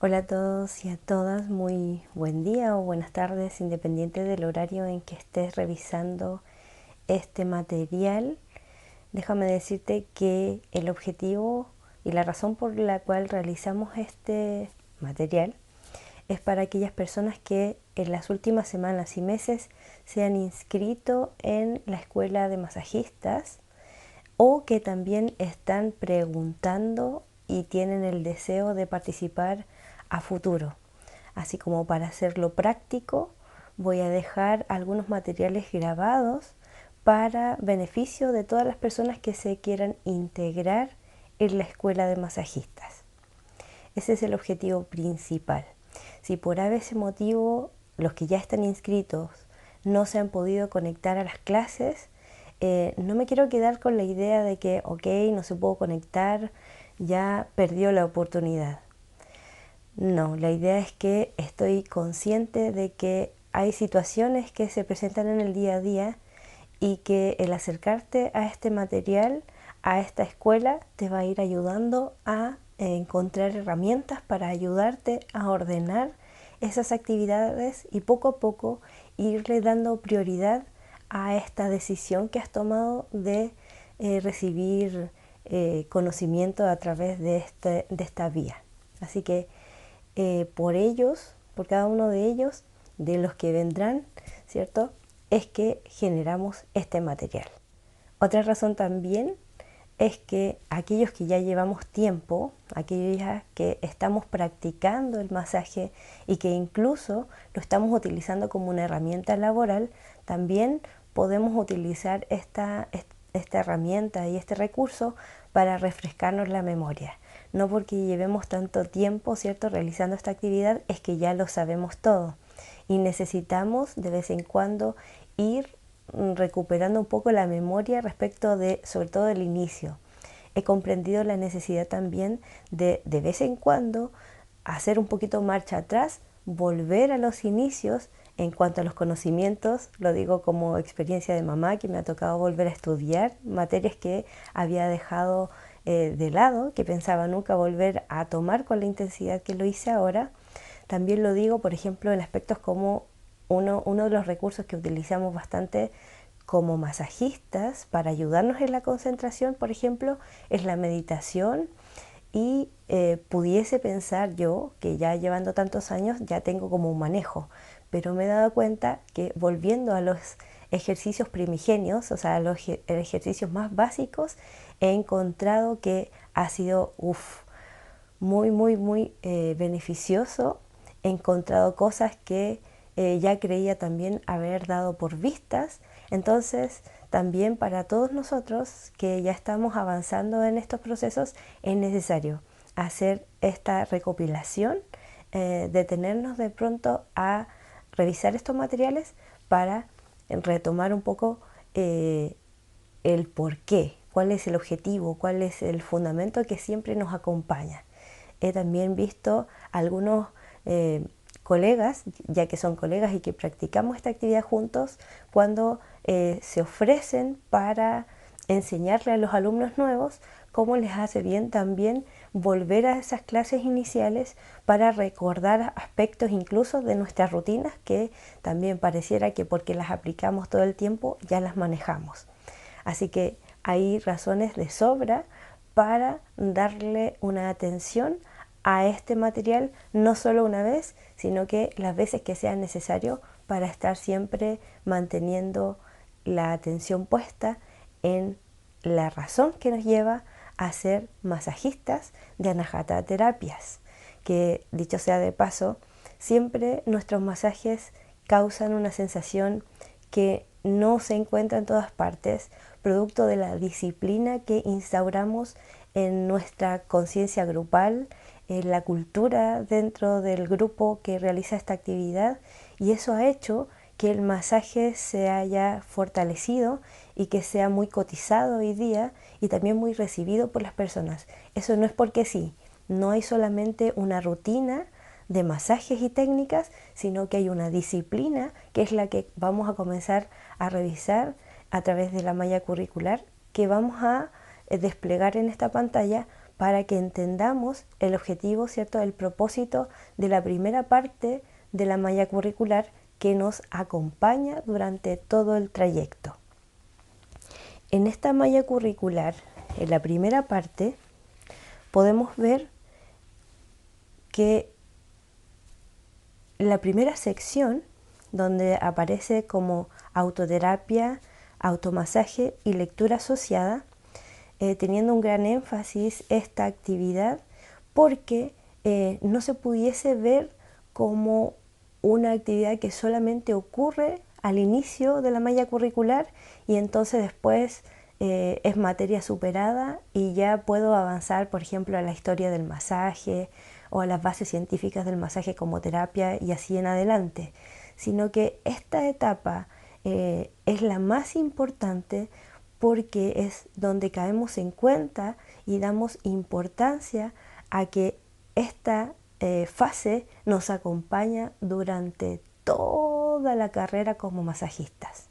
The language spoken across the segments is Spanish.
Hola a todos y a todas, muy buen día o buenas tardes, independiente del horario en que estés revisando este material. Déjame decirte que el objetivo y la razón por la cual realizamos este material es para aquellas personas que en las últimas semanas y meses se han inscrito en la escuela de masajistas o que también están preguntando y tienen el deseo de participar a futuro. Así como para hacerlo práctico, voy a dejar algunos materiales grabados para beneficio de todas las personas que se quieran integrar en la escuela de masajistas. Ese es el objetivo principal. Si por ese motivo los que ya están inscritos no se han podido conectar a las clases, no me quiero quedar con la idea de que, ok, no se pudo conectar, ya perdió la oportunidad. No, la idea es que estoy consciente de que hay situaciones que se presentan en el día a día y que el acercarte a este material, a esta escuela, te va a ir ayudando a encontrar herramientas para ayudarte a ordenar esas actividades y poco a poco irle dando prioridad a esta decisión que has tomado de recibir conocimiento a través de esta vía. Así que por ellos, por cada uno de ellos, de los que vendrán, ¿cierto? Es que generamos este material. Otra razón también es que aquellos que ya llevamos tiempo, aquellos ya que estamos practicando el masaje y que incluso lo estamos utilizando como una herramienta laboral, también podemos utilizar esta herramienta y este recurso para refrescarnos la memoria. No porque llevemos tanto tiempo, ¿cierto?, realizando esta actividad, es que ya lo sabemos todo. Y necesitamos de vez en cuando ir recuperando un poco la memoria respecto de, sobre todo, del inicio. He comprendido la necesidad también de vez en cuando hacer un poquito marcha atrás, volver a los inicios en cuanto a los conocimientos. Lo digo como experiencia de mamá, que me ha tocado volver a estudiar materias que había dejado de lado, que pensaba nunca volver a tomar con la intensidad que lo hice ahora. También lo digo, por ejemplo, en aspectos como uno de los recursos que utilizamos bastante como masajistas para ayudarnos en la concentración, por ejemplo, es la meditación. Y pudiese pensar yo que ya llevando tantos años ya tengo como un manejo, pero me he dado cuenta que volviendo a los ejercicios primigenios, o sea, a los ejercicios más básicos, he encontrado que ha sido muy beneficioso. He encontrado cosas que ya creía también haber dado por vistas. Entonces, también para todos nosotros que ya estamos avanzando en estos procesos, es necesario hacer esta recopilación, detenernos de pronto a revisar estos materiales para retomar un poco el por qué, cuál es el objetivo, cuál es el fundamento que siempre nos acompaña. He también visto algunos colegas, ya que son colegas y que practicamos esta actividad juntos, cuando se ofrecen para enseñarle a los alumnos nuevos, cómo les hace bien también volver a esas clases iniciales para recordar aspectos incluso de nuestras rutinas que también pareciera que porque las aplicamos todo el tiempo ya las manejamos. Así que hay razones de sobra para darle una atención a este material, no solo una vez, sino que las veces que sea necesario, para estar siempre manteniendo la atención puesta en la razón que nos lleva a ser masajistas de Anahata Terapias, que dicho sea de paso, siempre nuestros masajes causan una sensación que no se encuentra en todas partes, producto de la disciplina que instauramos en nuestra conciencia grupal, en la cultura dentro del grupo que realiza esta actividad, y eso ha hecho que el masaje se haya fortalecido y que sea muy cotizado hoy día y también muy recibido por las personas. Eso no es porque sí, no hay solamente una rutina de masajes y técnicas, sino que hay una disciplina que es la que vamos a comenzar a revisar a través de la malla curricular que vamos a desplegar en esta pantalla para que entendamos el objetivo, ¿cierto?, el propósito de la primera parte de la malla curricular que nos acompaña durante todo el trayecto. En esta malla curricular, en la primera parte, podemos ver que la primera sección, donde aparece como autoterapia, automasaje y lectura asociada, teniendo un gran énfasis esta actividad porque no se pudiese ver como una actividad que solamente ocurre al inicio de la malla curricular y entonces después es materia superada y ya puedo avanzar, por ejemplo, a la historia del masaje o a las bases científicas del masaje como terapia y así en adelante, sino que esta etapa es la más importante porque es donde caemos en cuenta y damos importancia a que esta fase nos acompaña durante toda la carrera como masajistas.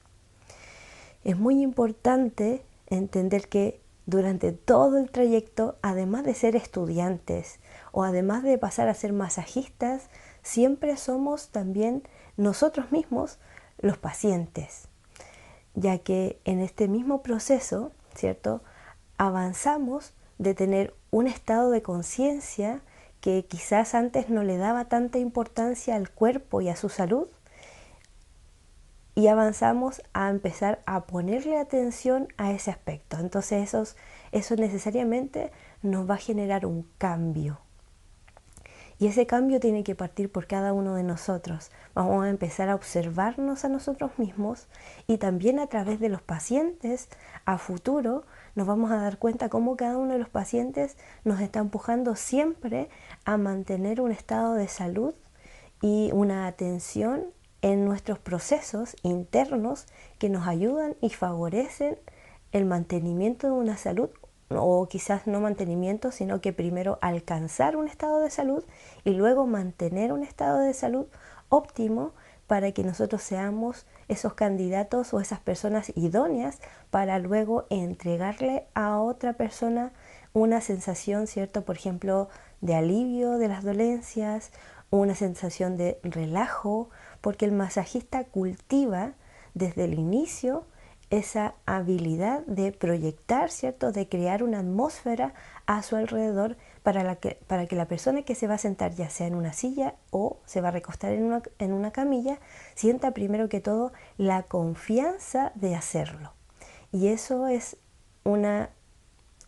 Es muy importante entender que durante todo el trayecto, además de ser estudiantes o además de pasar a ser masajistas, siempre somos también nosotros mismos los pacientes, ya que en este mismo proceso, ¿cierto?, avanzamos de tener un estado de conciencia que quizás antes no le daba tanta importancia al cuerpo y a su salud, y avanzamos a empezar a ponerle atención a ese aspecto. Entonces eso necesariamente nos va a generar un cambio. Y ese cambio tiene que partir por cada uno de nosotros. Vamos a empezar a observarnos a nosotros mismos y también a través de los pacientes a futuro nos vamos a dar cuenta cómo cada uno de los pacientes nos está empujando siempre a mantener un estado de salud y una atención en nuestros procesos internos que nos ayudan y favorecen el mantenimiento de una salud, o quizás no mantenimiento, sino que primero alcanzar un estado de salud y luego mantener un estado de salud óptimo para que nosotros seamos esos candidatos o esas personas idóneas para luego entregarle a otra persona una sensación, ¿cierto? Por ejemplo, de alivio de las dolencias, una sensación de relajo, porque el masajista cultiva desde el inicio esa habilidad de proyectar, ¿cierto?, de crear una atmósfera a su alrededor para que la persona que se va a sentar, ya sea en una silla o se va a recostar en una camilla, sienta primero que todo la confianza de hacerlo. Y eso es una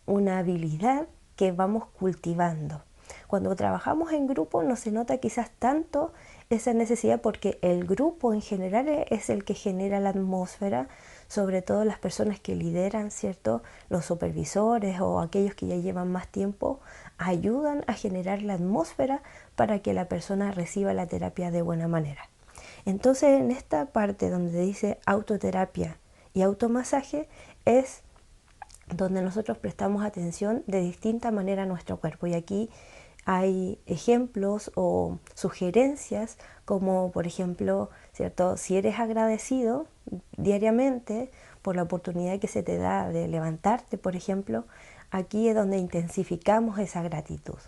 habilidad que vamos cultivando. Cuando trabajamos en grupo no se nota quizás tanto esa necesidad porque el grupo en general es el que genera la atmósfera, sobre todo las personas que lideran, ¿cierto? Los supervisores o aquellos que ya llevan más tiempo ayudan a generar la atmósfera para que la persona reciba la terapia de buena manera. Entonces, en esta parte donde dice autoterapia y automasaje es donde nosotros prestamos atención de distinta manera a nuestro cuerpo. Y aquí hay ejemplos o sugerencias como, por ejemplo, ¿cierto?, si eres agradecido diariamente por la oportunidad que se te da de levantarte, por ejemplo, aquí es donde intensificamos esa gratitud.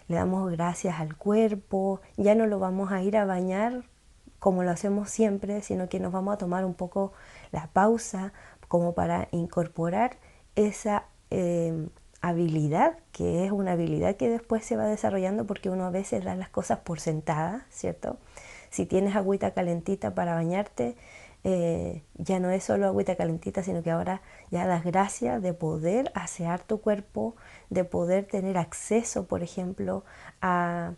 Le damos gracias al cuerpo, ya no lo vamos a ir a bañar como lo hacemos siempre, sino que nos vamos a tomar un poco la pausa como para incorporar esa habilidad, que es una habilidad que después se va desarrollando porque uno a veces da las cosas por sentadas, ¿cierto? Si tienes agüita calentita para bañarte, ya no es solo agüita calentita, sino que ahora ya das gracias de poder asear tu cuerpo, de poder tener acceso, por ejemplo, a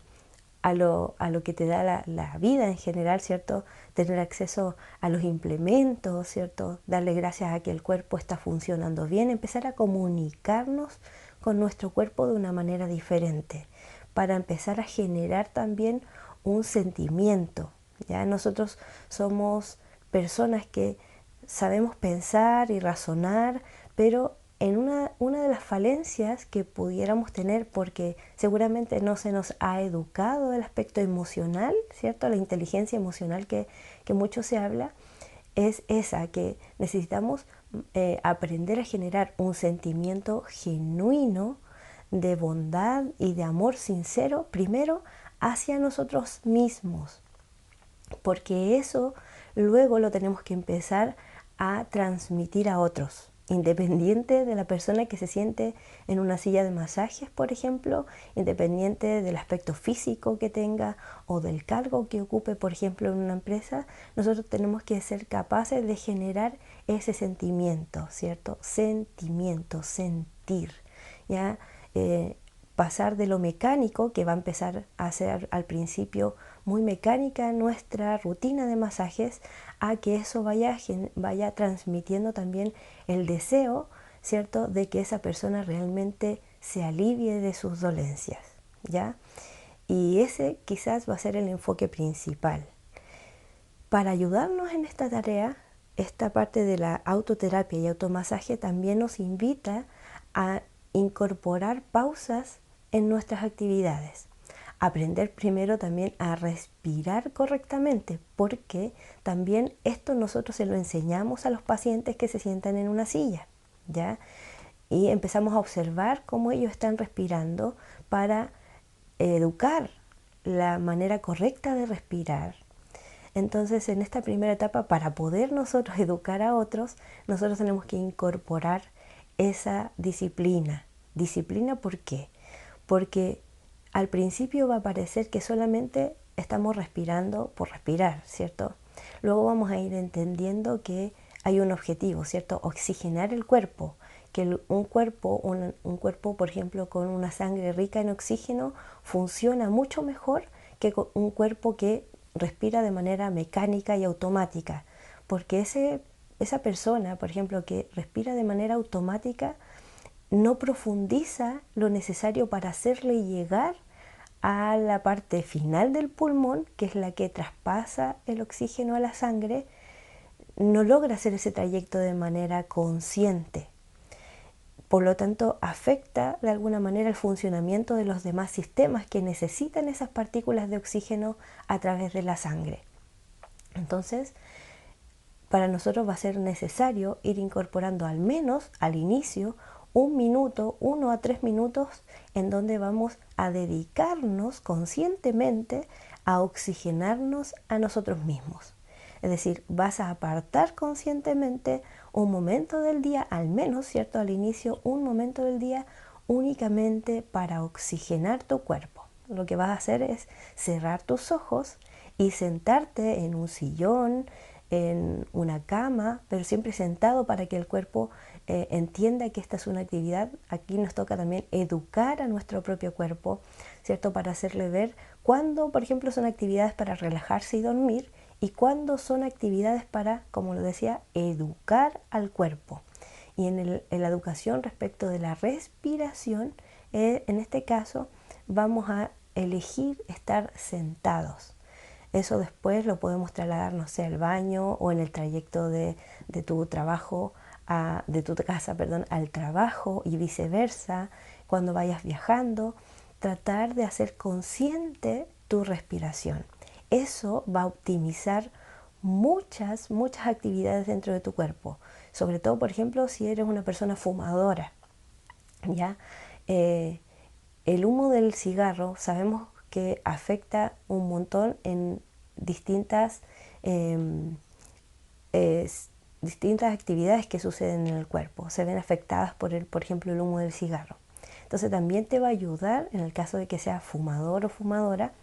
lo que te da la vida en general, ¿cierto? Tener acceso a los implementos, ¿cierto? Darle gracias a que el cuerpo está funcionando bien, empezar a comunicarnos con nuestro cuerpo de una manera diferente, para empezar a generar también un sentimiento. Ya nosotros somos personas que sabemos pensar y razonar, pero en una de las falencias que pudiéramos tener, porque seguramente no se nos ha educado el aspecto emocional, ¿cierto? La inteligencia emocional que mucho se habla, es esa, que necesitamos aprender a generar un sentimiento genuino de bondad y de amor sincero, primero hacia nosotros mismos, porque eso luego lo tenemos que empezar a transmitir a otros, independiente de la persona que se siente en una silla de masajes, por ejemplo, independiente del aspecto físico que tenga o del cargo que ocupe, por ejemplo, en una empresa. Nosotros tenemos que ser capaces de generar ese sentimiento, ¿cierto? Sentimiento, sentir, ¿ya? Pasar de lo mecánico, que va a empezar a ser al principio muy mecánica nuestra rutina de masajes, a que eso vaya transmitiendo también el deseo, ¿cierto?, de que esa persona realmente se alivie de sus dolencias, ¿ya? Y ese quizás va a ser el enfoque principal. Para ayudarnos en esta tarea, esta parte de la autoterapia y automasaje también nos invita a incorporar pausas en nuestras actividades. Aprender primero también a respirar correctamente, porque también esto nosotros se lo enseñamos a los pacientes que se sientan en una silla, ¿ya? Y empezamos a observar cómo ellos están respirando para educar la manera correcta de respirar. Entonces, en esta primera etapa, para poder nosotros educar a otros, nosotros tenemos que incorporar esa disciplina. ¿Disciplina por qué? Porque al principio va a parecer que solamente estamos respirando por respirar, ¿cierto? Luego vamos a ir entendiendo que hay un objetivo, ¿cierto? Oxigenar el cuerpo, que un cuerpo, por ejemplo, con una sangre rica en oxígeno, funciona mucho mejor que un cuerpo que respira de manera mecánica y automática, porque esa persona, por ejemplo, que respira de manera automática, no profundiza lo necesario para hacerle llegar a la parte final del pulmón, que es la que traspasa el oxígeno a la sangre, no logra hacer ese trayecto de manera consciente. Por lo tanto, afecta de alguna manera el funcionamiento de los demás sistemas que necesitan esas partículas de oxígeno a través de la sangre. Entonces, para nosotros va a ser necesario ir incorporando al menos al inicio 1 minuto, 1 a 3 minutos, en donde vamos a dedicarnos conscientemente a oxigenarnos a nosotros mismos. Es decir, vas a apartar conscientemente un momento del día, al menos, ¿cierto?, al inicio, un momento del día únicamente para oxigenar tu cuerpo. Lo que vas a hacer es cerrar tus ojos y sentarte en un sillón, en una cama, pero siempre sentado para que el cuerpo entienda que esta es una actividad. Aquí nos toca también educar a nuestro propio cuerpo, ¿cierto?, para hacerle ver cuándo, por ejemplo, son actividades para relajarse y dormir, y cuándo son actividades para, como lo decía, educar al cuerpo. Y en la educación respecto de la respiración, en este caso vamos a elegir estar sentados. Eso después lo podemos trasladar, no sé, al baño o en el trayecto de tu trabajo, de tu casa, perdón, al trabajo y viceversa, cuando vayas viajando, tratar de hacer consciente tu respiración. Eso va a optimizar muchas actividades dentro de tu cuerpo, sobre todo, por ejemplo, si eres una persona fumadora, ¿ya? El humo del cigarro sabemos que afecta un montón en distintas actividades que suceden en el cuerpo. Se ven afectadas por ejemplo, el humo del cigarro. Entonces también te va a ayudar, en el caso de que seas fumador o fumadora,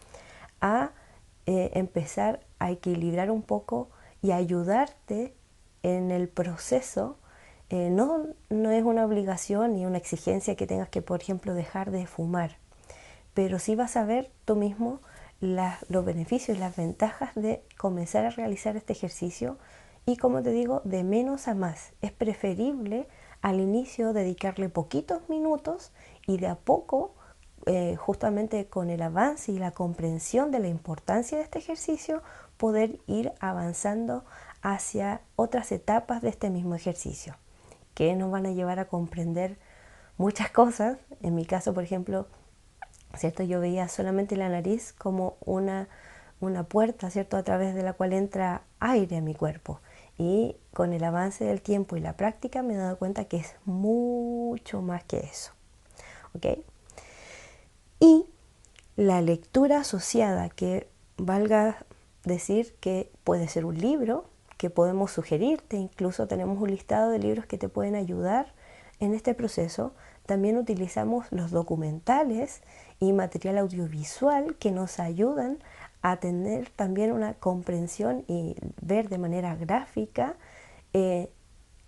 a empezar a equilibrar un poco y ayudarte en el proceso. No es una obligación ni una exigencia que tengas que, por ejemplo, dejar de fumar, pero sí vas a ver tú mismo los beneficios, las ventajas de comenzar a realizar este ejercicio. Y como te digo, de menos a más. Es preferible al inicio dedicarle poquitos minutos y de a poco, justamente con el avance y la comprensión de la importancia de este ejercicio, poder ir avanzando hacia otras etapas de este mismo ejercicio, que nos van a llevar a comprender muchas cosas. En mi caso, por ejemplo, ¿cierto?, yo veía solamente la nariz como una puerta, ¿cierto?, a través de la cual entra aire a mi cuerpo. Y con el avance del tiempo y la práctica me he dado cuenta que es mucho más que eso. ¿Ok? Y la lectura asociada, que valga decir que puede ser un libro, que podemos sugerirte, incluso tenemos un listado de libros que te pueden ayudar en este proceso. También utilizamos los documentales y material audiovisual que nos ayudan a tener también una comprensión y ver de manera gráfica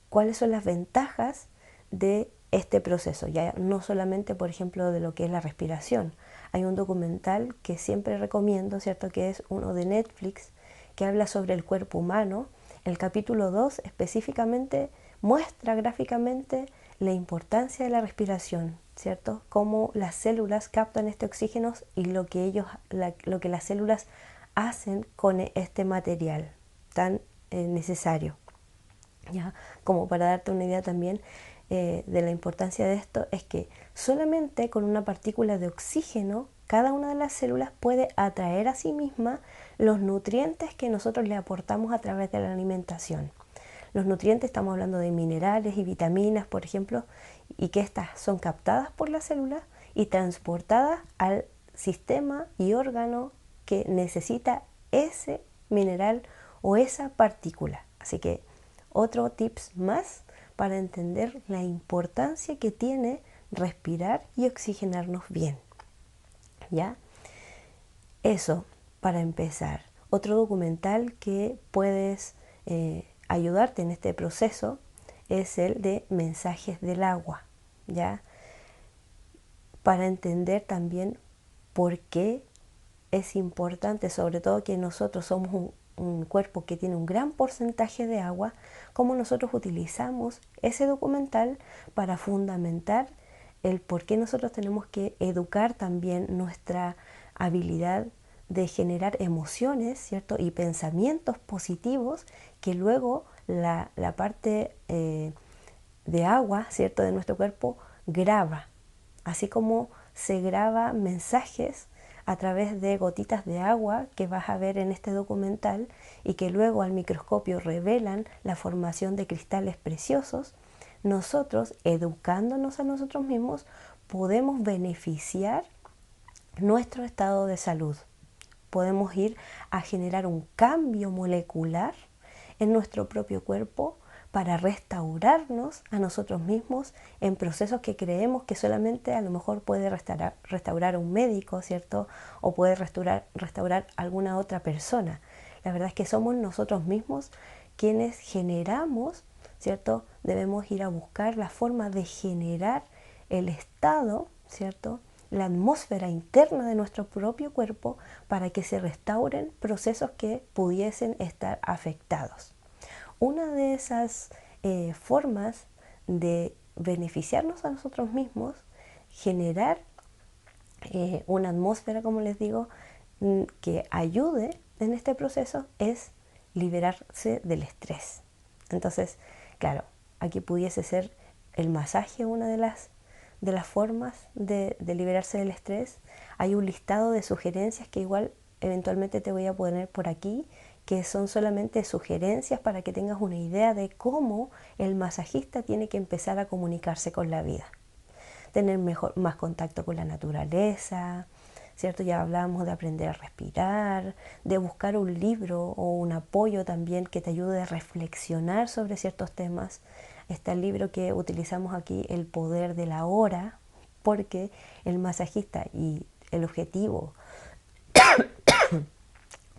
cuáles son las ventajas de este proceso, ya no solamente, por ejemplo, de lo que es la respiración. Hay un documental que siempre recomiendo, ¿cierto?, que es uno de Netflix, que habla sobre el cuerpo humano. El capítulo 2 específicamente muestra gráficamente la importancia de la respiración, ¿cierto? Cómo las células captan este oxígeno y lo que las células hacen con este material tan necesario. ¿Ya? Como para darte una idea también de la importancia de esto, es que solamente con una partícula de oxígeno cada una de las células puede atraer a sí misma los nutrientes que nosotros le aportamos a través de la alimentación. Los nutrientes, estamos hablando de minerales y vitaminas, por ejemplo, y que estas son captadas por las células y transportadas al sistema y órgano que necesita ese mineral o esa partícula. Así que otro tips más para entender la importancia que tiene respirar y oxigenarnos bien. ¿Ya? Eso para empezar. Otro documental que puedes ayudarte en este proceso es el de Mensajes del Agua, ¿ya? Para entender también por qué es importante, sobre todo que nosotros somos un cuerpo que tiene un gran porcentaje de agua, cómo nosotros utilizamos ese documental para fundamentar el por qué nosotros tenemos que educar también nuestra habilidad de generar emociones, ¿cierto? Y pensamientos positivos que luego la parte de agua, ¿cierto?, de nuestro cuerpo graba, así como se graba mensajes a través de gotitas de agua que vas a ver en este documental y que luego al microscopio revelan la formación de cristales preciosos. Nosotros, educándonos a nosotros mismos, podemos beneficiar nuestro estado de salud. Podemos ir a generar un cambio molecular en nuestro propio cuerpo para restaurarnos a nosotros mismos en procesos que creemos que solamente a lo mejor puede restaurar un médico, ¿cierto? O puede restaurar alguna otra persona. La verdad es que somos nosotros mismos quienes generamos, ¿cierto? Debemos ir a buscar la forma de generar el estado, ¿cierto?, la atmósfera interna de nuestro propio cuerpo para que se restauren procesos que pudiesen estar afectados. Una de esas formas de beneficiarnos a nosotros mismos, generar una atmósfera, como les digo, que ayude en este proceso, es liberarse del estrés. Entonces, claro, aquí pudiese ser el masaje una de las formas de liberarse del estrés. Hay un listado de sugerencias que igual eventualmente te voy a poner por aquí, que son solamente sugerencias para que tengas una idea de cómo el masajista tiene que empezar a comunicarse con la vida. Tener más contacto con la naturaleza, ¿cierto? Ya hablábamos de aprender a respirar, de buscar un libro o un apoyo también que te ayude a reflexionar sobre ciertos temas. Está el libro que utilizamos aquí, El Poder de la Hora, porque el masajista y el objetivo,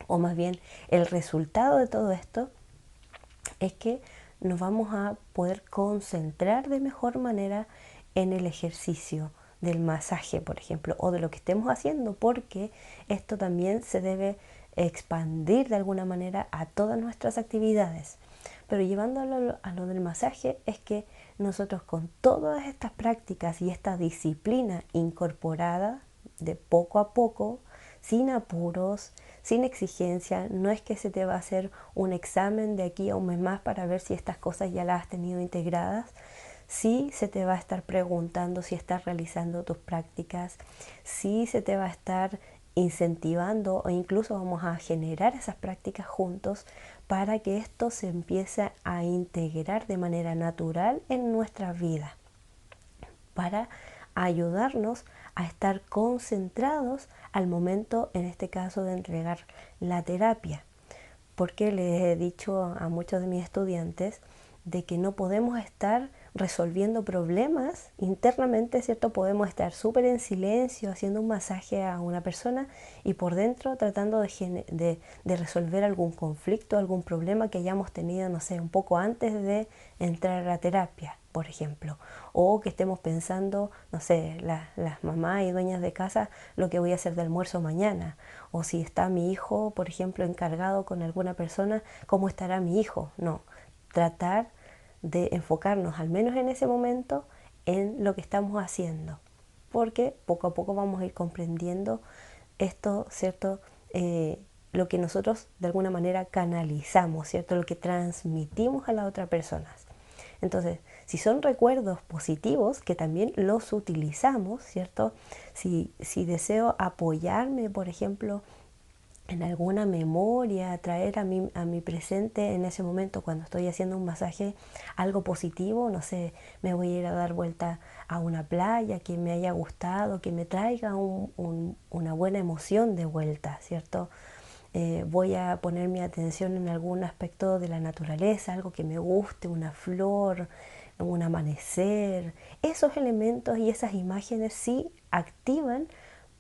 o más bien el resultado de todo esto, es que nos vamos a poder concentrar de mejor manera en el ejercicio del masaje, por ejemplo, o de lo que estemos haciendo, porque esto también se debe expandir de alguna manera a todas nuestras actividades. Pero llevándolo a lo del masaje, es que nosotros con todas estas prácticas y esta disciplina incorporada de poco a poco, sin apuros, sin exigencia, no es que se te va a hacer un examen de aquí a un mes más para ver si estas cosas ya las has tenido integradas. Sí se te va a estar preguntando si estás realizando tus prácticas, sí se te va a estar incentivando o incluso vamos a generar esas prácticas juntos para que esto se empiece a integrar de manera natural en nuestra vida, para ayudarnos a estar concentrados al momento, en este caso, de entregar la terapia. Porque les he dicho a muchos de mis estudiantes de que no podemos estar resolviendo problemas internamente, ¿cierto? Podemos estar súper en silencio haciendo un masaje a una persona y por dentro tratando de resolver algún conflicto, algún problema que hayamos tenido, no sé, un poco antes de entrar a la terapia, por ejemplo. O que estemos pensando, no sé, las mamás y dueñas de casa, lo que voy a hacer de almuerzo mañana. O si está mi hijo, por ejemplo, encargado con alguna persona, ¿cómo estará mi hijo? No, tratar de enfocarnos, al menos en ese momento, en lo que estamos haciendo. Porque poco a poco vamos a ir comprendiendo esto, ¿cierto? Lo que nosotros de alguna manera canalizamos, ¿cierto? Lo que transmitimos a las otras personas. Entonces, si son recuerdos positivos, que también los utilizamos, ¿cierto? Si deseo apoyarme, por ejemplo, en alguna memoria, traer a mi presente en ese momento cuando estoy haciendo un masaje algo positivo, no sé, me voy a ir a dar vuelta a una playa que me haya gustado, que me traiga una buena emoción de vuelta, ¿cierto? Voy a poner mi atención en algún aspecto de la naturaleza, algo que me guste, una flor, un amanecer. Esos elementos y esas imágenes sí activan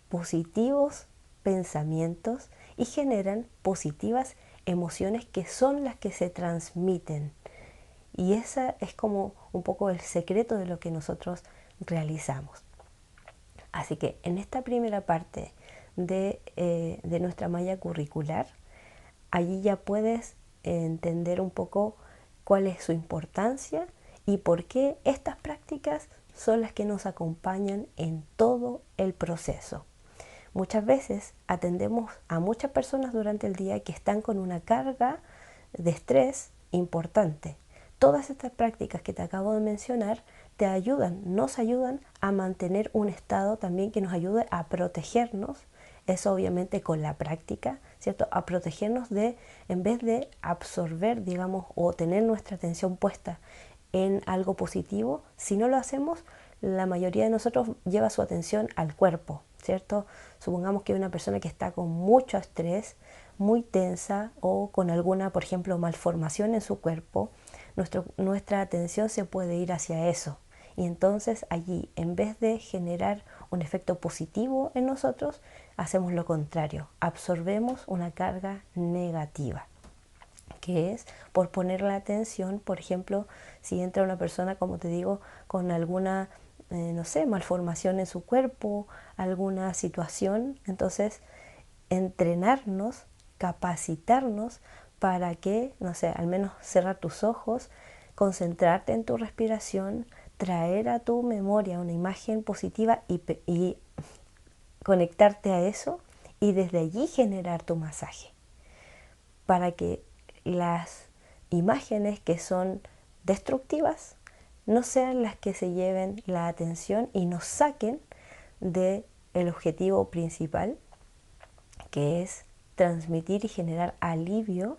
positivos pensamientos y generan positivas emociones que son las que se transmiten. Y ese es como un poco el secreto de lo que nosotros realizamos. Así que en esta primera parte de nuestra malla curricular, allí ya puedes entender un poco cuál es su importancia y por qué estas prácticas son las que nos acompañan en todo el proceso. Muchas veces atendemos a muchas personas durante el día que están con una carga de estrés importante. Todas estas prácticas que te acabo de mencionar te ayudan, nos ayudan a mantener un estado también que nos ayude a protegernos, eso obviamente con la práctica, ¿cierto? A protegernos de, en vez de absorber, digamos, o tener nuestra atención puesta en algo positivo, si no lo hacemos, la mayoría de nosotros lleva su atención al cuerpo, ¿cierto? Supongamos que hay una persona que está con mucho estrés, muy tensa o con alguna, por ejemplo, malformación en su cuerpo, nuestra atención se puede ir hacia eso. Y entonces allí, en vez de generar un efecto positivo en nosotros, hacemos lo contrario, absorbemos una carga negativa, que es por poner la atención, por ejemplo, si entra una persona, como te digo, con alguna, no sé, malformación en su cuerpo, alguna situación, entonces entrenarnos, capacitarnos para que, no sé, al menos cerrar tus ojos, concentrarte en tu respiración, traer a tu memoria una imagen positiva y conectarte a eso y desde allí generar tu masaje para que las imágenes que son destructivas no sean las que se lleven la atención y nos saquen del objetivo principal, que es transmitir y generar alivio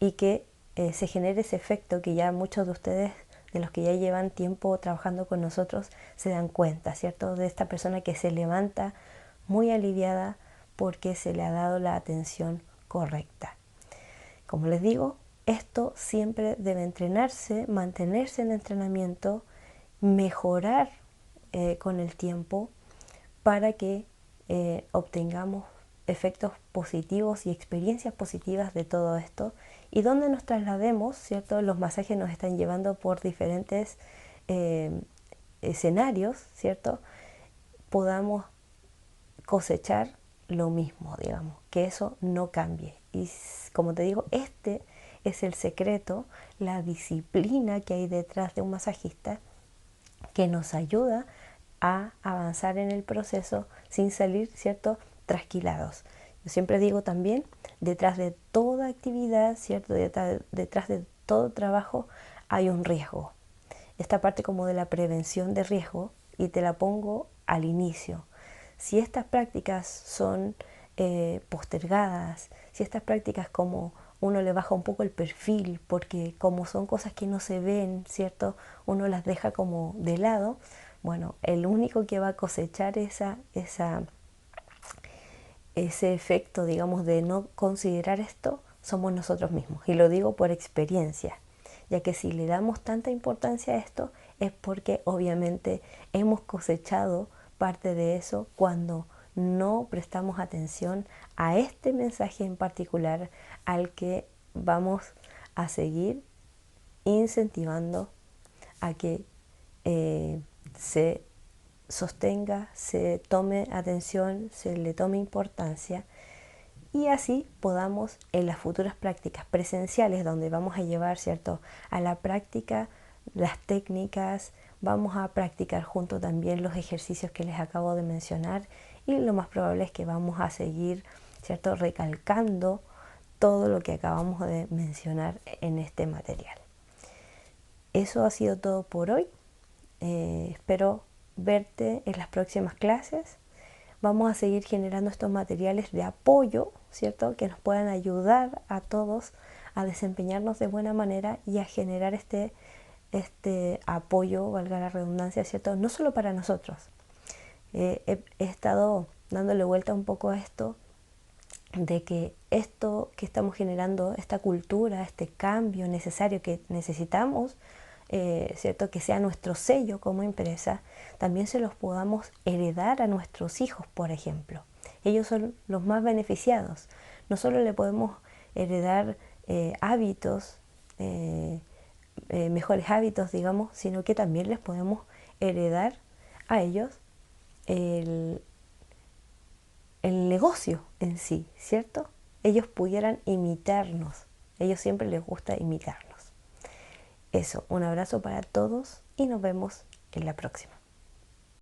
y que se genere ese efecto que ya muchos de ustedes, de los que ya llevan tiempo trabajando con nosotros, se dan cuenta, ¿cierto? De esta persona que se levanta muy aliviada porque se le ha dado la atención correcta. Como les digo, esto siempre debe entrenarse, mantenerse en entrenamiento, mejorar con el tiempo para que obtengamos efectos positivos y experiencias positivas de todo esto y donde nos traslademos, ¿cierto? Los masajes nos están llevando por diferentes escenarios, ¿cierto? Podamos cosechar lo mismo, digamos, que eso no cambie. Y como te digo, este es el secreto, la disciplina que hay detrás de un masajista que nos ayuda a avanzar en el proceso sin salir, ¿cierto?, trasquilados. Yo siempre digo también, detrás de toda actividad, ¿cierto?, detrás de todo trabajo hay un riesgo. Esta parte como de la prevención de riesgo, y te la pongo al inicio. Si estas prácticas son postergadas, si estas prácticas como uno le baja un poco el perfil, porque como son cosas que no se ven, ¿cierto? Uno las deja como de lado, bueno, el único que va a cosechar ese efecto, digamos, de no considerar esto, somos nosotros mismos. Y lo digo por experiencia, ya que si le damos tanta importancia a esto es porque obviamente hemos cosechado parte de eso cuando no prestamos atención a este mensaje en particular al que vamos a seguir incentivando a que se sostenga, se tome atención, se le tome importancia y así podamos en las futuras prácticas presenciales donde vamos a llevar, ¿cierto?, a la práctica las técnicas, vamos a practicar junto también los ejercicios que les acabo de mencionar y lo más probable es que vamos a seguir, ¿cierto?, recalcando todo lo que acabamos de mencionar en este material. Eso ha sido todo por hoy. Espero verte en las próximas clases. Vamos a seguir generando estos materiales de apoyo, ¿cierto?, que nos puedan ayudar a todos a desempeñarnos de buena manera y a generar este apoyo, valga la redundancia, ¿cierto?, no solo para nosotros. He estado dándole vuelta un poco a esto, de que esto que estamos generando, esta cultura, este cambio necesario que necesitamos, ¿cierto?, que sea nuestro sello como empresa, también se los podamos heredar a nuestros hijos, por ejemplo. Ellos son los más beneficiados. No solo le podemos heredar hábitos, mejores hábitos, digamos, sino que también les podemos heredar a ellos el negocio en sí, ¿cierto? Ellos pudieran imitarnos. Ellos siempre les gusta imitarnos. Eso, un abrazo para todos y nos vemos en la próxima.